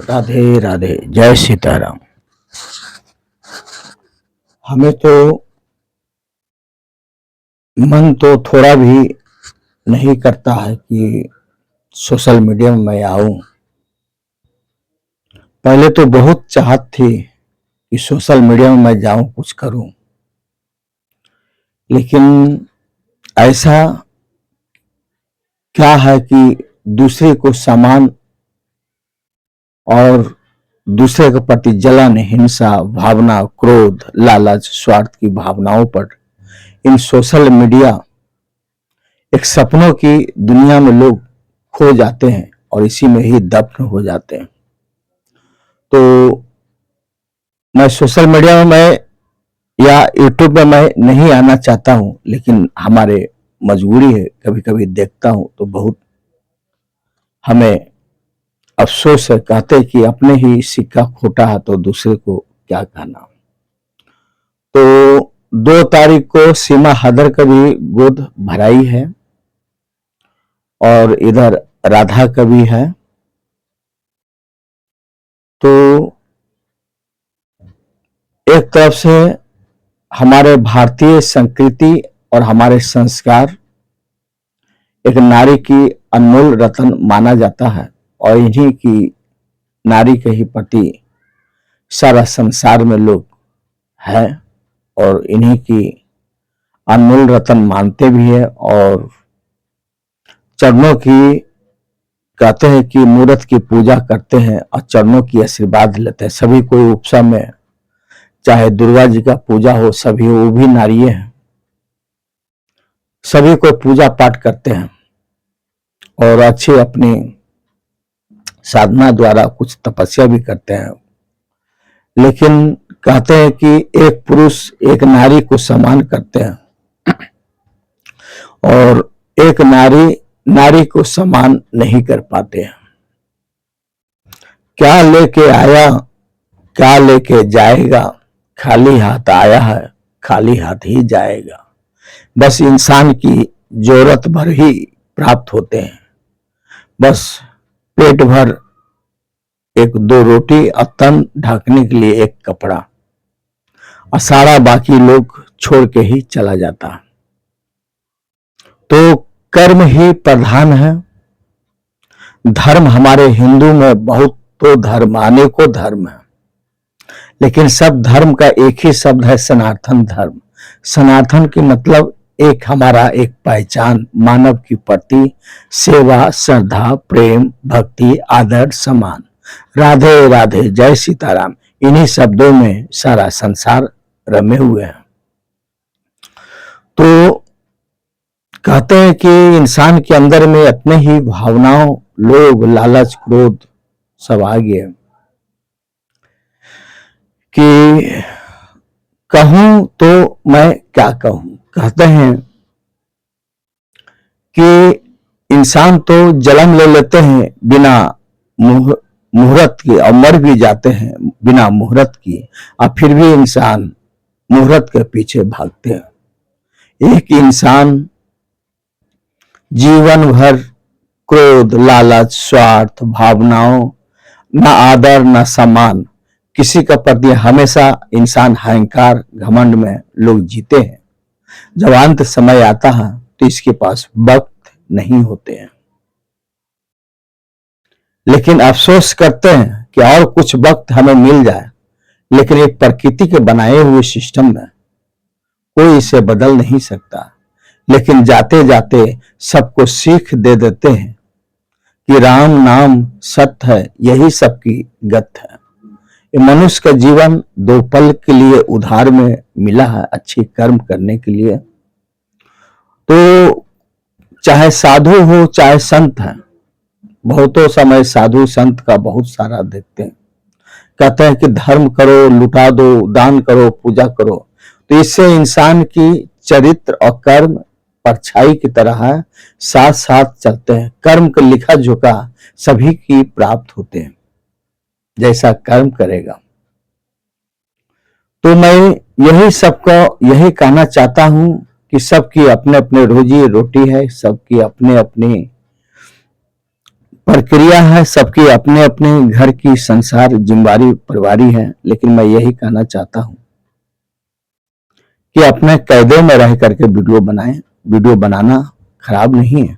राधे राधे, जय सीताराम। हमें तो मन तो थोड़ा भी नहीं करता है कि सोशल मीडिया में मैं आऊं। पहले तो बहुत चाहत थी कि सोशल मीडिया में मैं जाऊं, कुछ करूं, लेकिन ऐसा क्या है कि दूसरे को सम्मान और दूसरे के प्रति जलन, हिंसा भावना, क्रोध, लालच, स्वार्थ की भावनाओं पर इन सोशल मीडिया एक सपनों की दुनिया में लोग खो जाते हैं और इसी में ही दफन हो जाते हैं। तो मैं सोशल मीडिया में मैं या यूट्यूब में मैं नहीं आना चाहता हूं, लेकिन हमारे मजबूरी है। कभी कभी देखता हूं तो बहुत हमें अफसोस है। कहते कि अपने ही सिक्का खोटा है तो दूसरे को क्या कहना। तो 2 तारीख को सीमा हैदर का भी गोद भराई है और इधर राधा का भी है। तो एक तरफ से हमारे भारतीय संस्कृति और हमारे संस्कार एक नारी की अनमोल रत्न माना जाता है और इन्हीं की नारी के ही प्रति सारा संसार में लोग हैं और इन्हीं की अनमोल रत्न मानते भी है और चरणों की कहते हैं कि मूर्त की पूजा करते हैं और चरणों की आशीर्वाद लेते हैं। सभी कोई उपसा में चाहे दुर्गा जी का पूजा हो, सभी वो भी नारिये हैं, सभी को पूजा पाठ करते हैं और अच्छी अपनी साधना द्वारा कुछ तपस्या भी करते हैं। लेकिन कहते हैं कि एक पुरुष एक नारी को सम्मान करते हैं और एक नारी नारी को सम्मान नहीं कर पाते हैं। क्या लेके आया, क्या लेके जाएगा, खाली हाथ आया है, खाली हाथ ही जाएगा। बस इंसान की जरूरत भर ही प्राप्त होते हैं, बस पेट भर 1-2 रोटी और तन ढकने के लिए एक कपड़ा, और सारा बाकी लोग छोड़ के ही चला जाता। तो कर्म ही प्रधान है। धर्म हमारे हिंदू में बहुत तो धर्म, अनेकों धर्म है, लेकिन सब धर्म का एक ही शब्द है, सनातन धर्म। सनातन की मतलब एक हमारा एक पहचान, मानव की प्रति सेवा, श्रद्धा, प्रेम, भक्ति, आदर, सम्मान। राधे राधे, जय सीताराम, इन्हीं शब्दों में सारा संसार रमे हुए हैं। तो कहते हैं कि इंसान के अंदर में अपने ही भावनाओं, लोभ, लालच, क्रोध सब आ गए कि कहूं तो मैं क्या कहूं। कहते हैं कि इंसान तो जन्म ले लेते हैं बिना मुहूर्त के और मर भी जाते हैं बिना मुहूर्त की, और फिर भी इंसान मुहूर्त के पीछे भागते हैं। एक इंसान जीवन भर क्रोध, लालच, स्वार्थ, भावनाओं, न आदर न सम्मान, किसी का प्रति हमेशा इंसान अहंकार, घमंड में लोग जीते हैं। जब अंत समय आता है तो इसके पास वक्त नहीं होते हैं, लेकिन अफसोस करते हैं कि और कुछ वक्त हमें मिल जाए, लेकिन एक प्रकृति के बनाए हुए सिस्टम में कोई इसे बदल नहीं सकता। लेकिन जाते जाते सबको सीख दे देते हैं कि राम नाम सत्य है, यही सबकी गत है। ये मनुष्य का जीवन 2 पल के लिए उधार में मिला है, अच्छी कर्म करने के लिए। तो चाहे साधु हो चाहे संत है, बहुतों समय साधु संत का बहुत सारा देखते हैं। कहते हैं कि धर्म करो, लुटा दो, दान करो, पूजा करो, तो इससे इंसान की चरित्र और कर्म परछाई की तरह है, साथ साथ चलते हैं। कर्म का लिखा झोंका सभी की प्राप्त होते हैं, जैसा कर्म करेगा। तो मैं यही सबको यही कहना चाहता हूं कि सबकी अपने अपने रोजी रोटी है, सबकी अपने अपनी प्रक्रिया है, सबकी अपने अपने घर की संसार जिम्मेवारी परिवारी है। लेकिन मैं यही कहना चाहता हूं कि अपने कायदे में रह करके वीडियो बनाएं। वीडियो बनाना खराब नहीं है।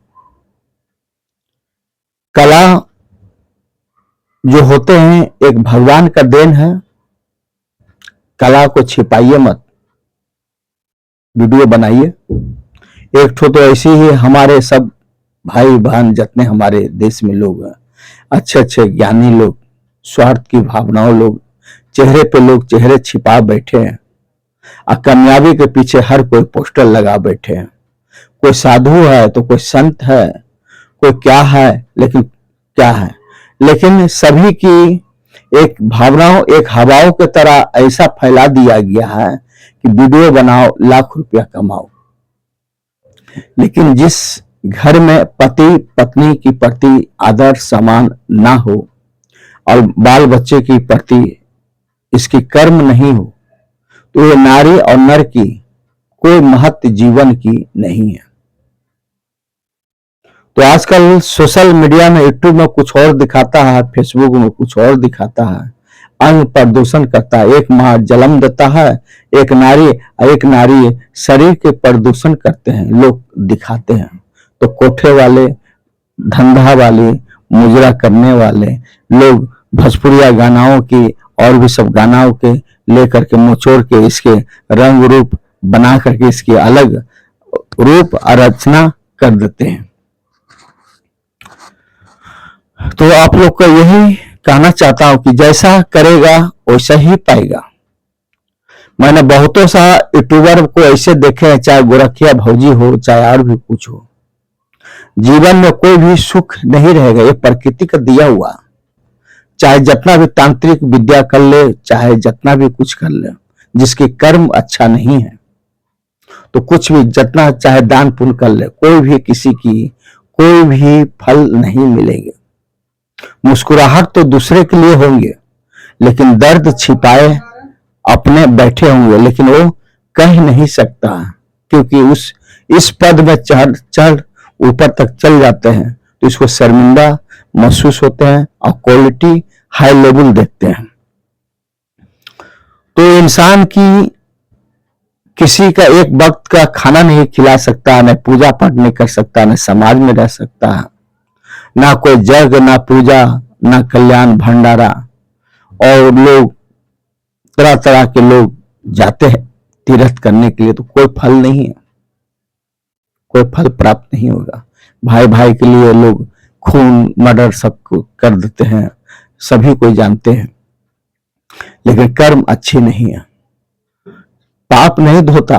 कला जो होते हैं एक भगवान का देन है। कला को छिपाइए मत, वीडियो बनाइए। एक ठो तो ऐसे ही हमारे सब भाई बहन जितने हमारे देश में लोग हैं, अच्छे अच्छे ज्ञानी लोग, स्वार्थ की भावनाओं लोग, चेहरे पे लोग चेहरे छिपा बैठे हैं और कामयाबी के पीछे हर कोई पोस्टर लगा बैठे हैं। कोई साधु है तो कोई संत है, कोई क्या है, लेकिन क्या है, लेकिन सभी की एक भावनाओं एक हवाओं की तरह ऐसा फैला दिया गया है कि वीडियो बनाओ, लाख रुपया कमाओ। लेकिन जिस घर में पति पत्नी की प्रति आदर सम्मान ना हो और बाल बच्चे की प्रति इसकी कर्म नहीं हो, तो ये नारी और नर की कोई महत्व जीवन की नहीं है। तो आजकल सोशल मीडिया में, यूट्यूब में कुछ और दिखाता है, फेसबुक में कुछ और दिखाता है, अंग प्रदूषण करता है। एक माँ जन्म देता है, एक नारी शरीर के प्रदूषण करते हैं, लोग दिखाते हैं। तो कोठे वाले, धंधा वाले, मुजरा करने वाले लोग भोजपुरिया गानाओं की और भी सब गानाओं के लेकर के मोचोड़ के इसके रंग रूप बना करके इसकी अलग रूप रचना कर देते हैं। तो आप लोग को यही कहना चाहता हूं कि जैसा करेगा वैसा ही पाएगा। मैंने बहुतों सा यूट्यूबर को ऐसे देखे हैं, चाहे गोरखिया भौजी हो, चाहे और भी कुछ हो, जीवन में कोई भी सुख नहीं रहेगा। ये प्रकृति का दिया हुआ, चाहे जितना भी तांत्रिक विद्या कर ले, चाहे जितना भी कुछ कर ले, जिसकी कर्म अच्छा नहीं है तो कुछ भी जितना चाहे दान पुण्य कर ले, कोई भी किसी की कोई भी फल नहीं मिलेंगे। मुस्कुराहट तो दूसरे के लिए होंगे, लेकिन दर्द छिपाए अपने बैठे होंगे, लेकिन वो कह नहीं सकता क्योंकि इस पद में चढ़ ऊपर तक चल जाते हैं तो इसको शर्मिंदा महसूस होते हैं और क्वालिटी हाई लेवल देखते हैं। तो इंसान की किसी का एक वक्त का खाना नहीं खिला सकता, न पूजा पाठ नहीं कर सकता, न समाज में रह सकता, ना कोई यज्ञ, ना पूजा, ना कल्याण भंडारा। और लोग तरह तरह के लोग जाते हैं तीर्थ करने के लिए, तो कोई फल नहीं है, कोई फल प्राप्त नहीं होगा। भाई भाई के लिए लोग खून मर्डर सब कर देते हैं, सभी कोई जानते हैं, लेकिन कर्म अच्छी नहीं है। पाप नहीं धोता,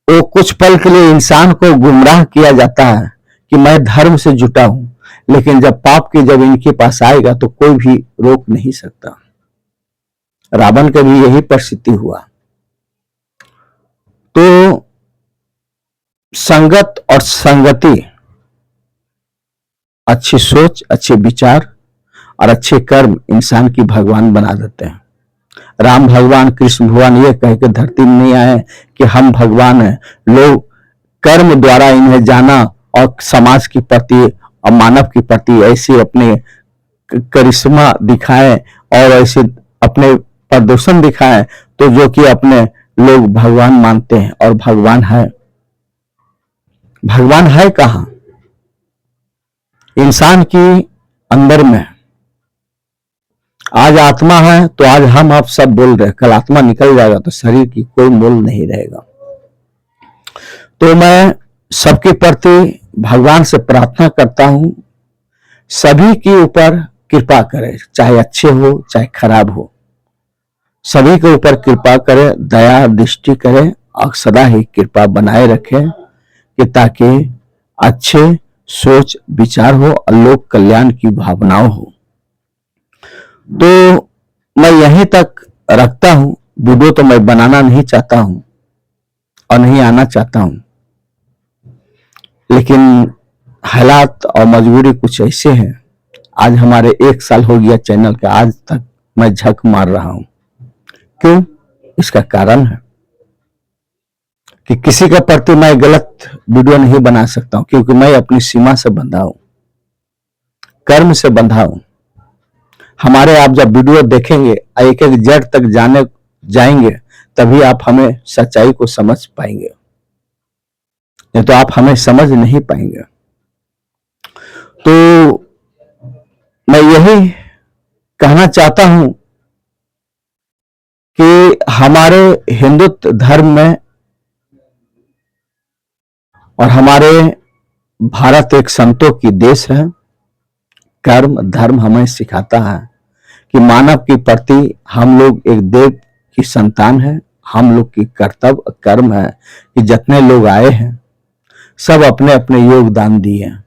वो कुछ पल के लिए इंसान को गुमराह किया जाता है कि मैं धर्म से जुटा हूं, लेकिन जब पाप की जब इनके पास आएगा तो कोई भी रोक नहीं सकता। रावण का भी यही परिस्थिति हुआ। तो संगत और संगति, अच्छी सोच, अच्छे विचार और अच्छे कर्म इंसान की भगवान बना देते हैं। राम भगवान, कृष्ण भगवान ये कह के धरती में नहीं आए कि हम भगवान हैं। लोग कर्म द्वारा इन्हें जाना और समाज के प्रति और मानव के प्रति ऐसे अपने करिश्मा दिखाए और ऐसे अपने प्रदर्शन दिखाए, तो जो कि अपने लोग भगवान मानते हैं। और भगवान है कहां? इंसान की अंदर में। आज आत्मा है तो आज हम आप सब बोल रहे हैं, कल आत्मा निकल जाएगा तो शरीर की कोई मोल नहीं रहेगा। तो मैं सबके प्रति भगवान से प्रार्थना करता हूं, सभी के ऊपर कृपा करे, चाहे अच्छे हो चाहे खराब हो, सभी के ऊपर कृपा करे, दया दृष्टि करे और सदा ही कृपा बनाए रखे कि ताकि अच्छे सोच विचार हो और लोक कल्याण की भावनाओं हो। तो मैं यहीं तक रखता हूं। वीडियो तो मैं बनाना नहीं चाहता हूं और नहीं आना चाहता हूं, लेकिन हालात और मजबूरी कुछ ऐसे हैं। आज हमारे 1 साल हो गया चैनल का, आज तक मैं झक मार रहा हूं। क्यों? इसका कारण है कि किसी के प्रति मैं गलत वीडियो नहीं बना सकता हूं, क्योंकि मैं अपनी सीमा से बंधा हूं। कर्म से बंधा हूं। हमारे आप जब वीडियो देखेंगे, एक एक जड़ तक जाने जाएंगे, तभी आप हमें सच्चाई को समझ पाएंगे, नहीं तो आप हमें समझ नहीं पाएंगे। तो मैं यही कहना चाहता हूं कि हमारे हिंदुत्व धर्म में और हमारे भारत एक संतों की देश है। कर्म धर्म हमें सिखाता है कि मानव के प्रति हम लोग एक देव की संतान है। हम लोग की कर्तव्य कर्म है कि जितने लोग आए हैं सब अपने अपने योगदान दिए हैं,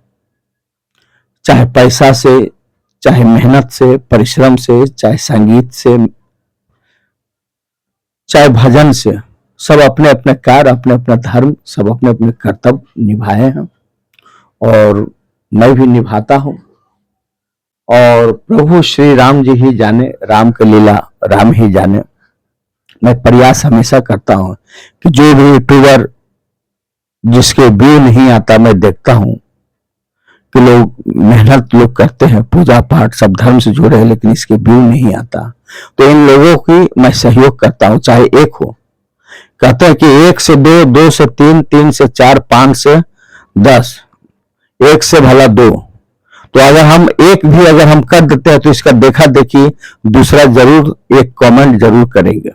चाहे पैसा से, चाहे मेहनत से, परिश्रम से, चाहे संगीत से, चाहे भजन से, सब अपने अपने कार्य, अपने अपने धर्म, सब अपने अपने कर्तव्य निभाए हैं और मैं भी निभाता हूं। और प्रभु श्री राम जी ही जाने, राम की लीला राम ही जाने। मैं प्रयास हमेशा करता हूं कि जो भी यूट्यूबर जिसके व्यू नहीं आता, मैं देखता हूं कि लोग मेहनत लोग करते हैं, पूजा पाठ सब धर्म से जुड़े हैं, लेकिन इसके व्यू नहीं आता, तो इन लोगों की मैं सहयोग करता हूं, चाहे एक हो। कहते हैं कि 1 से 2, 2 से 3, 3 से 4, 5 से 10, 1 से भला 2। तो अगर हम एक भी अगर हम कर देते हैं तो इसका देखा देखी दूसरा जरूर एक कमेंट जरूर करेंगे।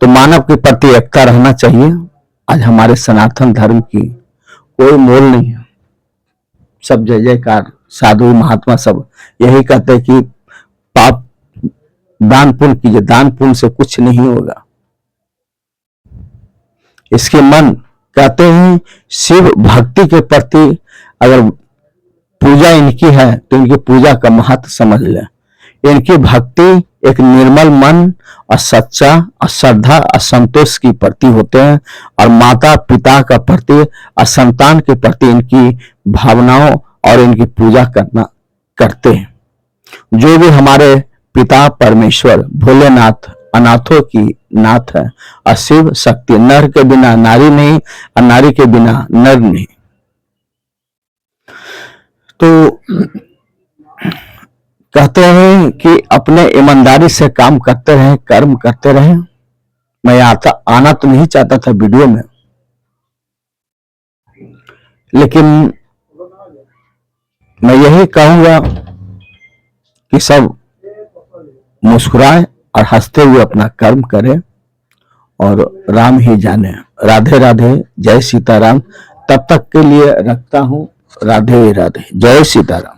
तो मानव के प्रति एकता रहना चाहिए। आज हमारे सनातन धर्म की कोई मोल नहीं है, सब जय जयकार, साधु महात्मा सब यही कहते हैं कि पाप दान पुण्य कीजिए, दान पुण्य से कुछ नहीं होगा। इसके मन कहते हैं शिव भक्ति के प्रति अगर पूजा इनकी है तो इनकी पूजा का महत्व समझ ले। इनकी भक्ति एक निर्मल मन और सच्चा और श्रद्धा और संतोष की प्रति होते हैं, और माता पिता का प्रति और संतान के प्रति इनकी भावनाओं और इनकी पूजा करना करते हैं। जो भी हमारे पिता परमेश्वर भोलेनाथ अनाथों की नाथ है, और शिव शक्ति, नर के बिना नारी नहीं और नारी के बिना नर नहीं। तो कहते हैं कि अपने ईमानदारी से काम करते रहें, कर्म करते रहें। मैं आना तो नहीं चाहता था वीडियो में, लेकिन मैं यही कहूंगा कि सब मुस्कुराए और हंसते हुए अपना कर्म करें और राम ही जाने। राधे राधे, जय सीताराम। तब तक के लिए रखता हूं, राधे राधे, जय सीताराम।